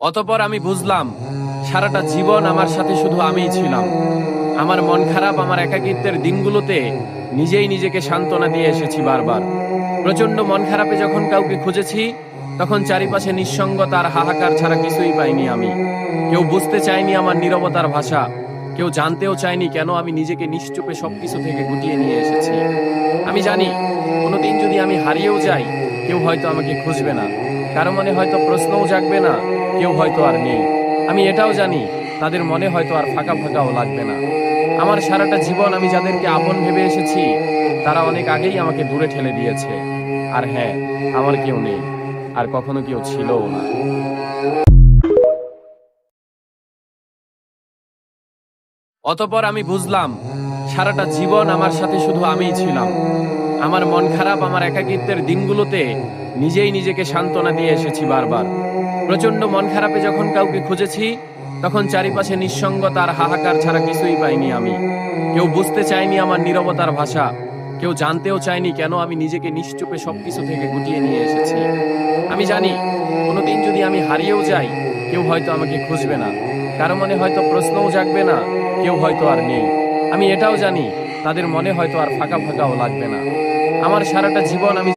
অতঃপর আমি বুঝলাম সারাটা জীবন আমার সাথে শুধু আমিই ছিলাম। আমার মন খারাপ, আমার একাকিত্বের দিনগুলোতে নিজেই নিজেকে সান্ত্বনা দিয়ে এসেছি বারবার। প্রচন্ড মন খারাপে যখন কাউকে খুঁজেছি, তখন চারিপাশে নিঃসঙ্গতা আর হাহাকার ছাড়া কিছুই পাইনি আমি। কেউ বুঝতে চায়নি আমার নীরবতার ভাষা, কেউ জানতেও চায়নি কেন আমি নিজেকে নিশ্চুপে সবকিছু থেকে গুটিয়ে নিয়ে এসেছি। আমি জানি কোনোদিন যদি আমি হারিয়েও যাই, কেউ হয়তো আমাকে খুঁজবে না, কারো মনে হয়তো প্রশ্নও জাগবে না, কেউ হয়তো আর নেই। আমি এটাও জানি তাদের মনে হয়তো আর ফাঁকা ফাঁকাও লাগবে না। আমার সারাটা জীবন আমি যাদেরকে আপন ভেবে এসেছি, তারা অনেক আগেই আমাকে দূরে ঠেলে দিয়েছে। আর হ্যাঁ, আমার কেউ নেই, আর কখনো কেউ ছিলও না। অতঃপর আমি বুঝলাম সারাটা জীবন আমার সাথে শুধু আমিই ছিলাম। আমার মন খারাপ, আমার একাকিত্বের দিনগুলোতে নিজেই নিজেকে সান্ত্বনা দিয়ে এসেছি বারবার। প্রচন্ড মন খারাপে যখন কাউকে খুঁজেছি, তখন চারিপাশে নিঃসঙ্গতা আর হাহাকার ছাড়া কিছুই পাইনি আমি। কেউ বুঝতে চায়নি আমার নীরবতার ভাষা, কেউ জানতেও চায়নি কেন আমি নিজেকে নিশ্চুপে সবকিছু থেকে গুটিয়ে নিয়ে এসেছি। আমি জানি কোনোদিন যদি আমি হারিয়েও যাই, কেউ হয়তো আমাকে খুঁজবে না, কারো মনে হয়তো প্রশ্নও জাগবে না, কেউ হয়তো আর নেই। আমি এটাও জানি তাদের মনে হয়তো আর ফাঁকা ফাঁকাও লাগবে না। আমার সারাটা জীবন আমি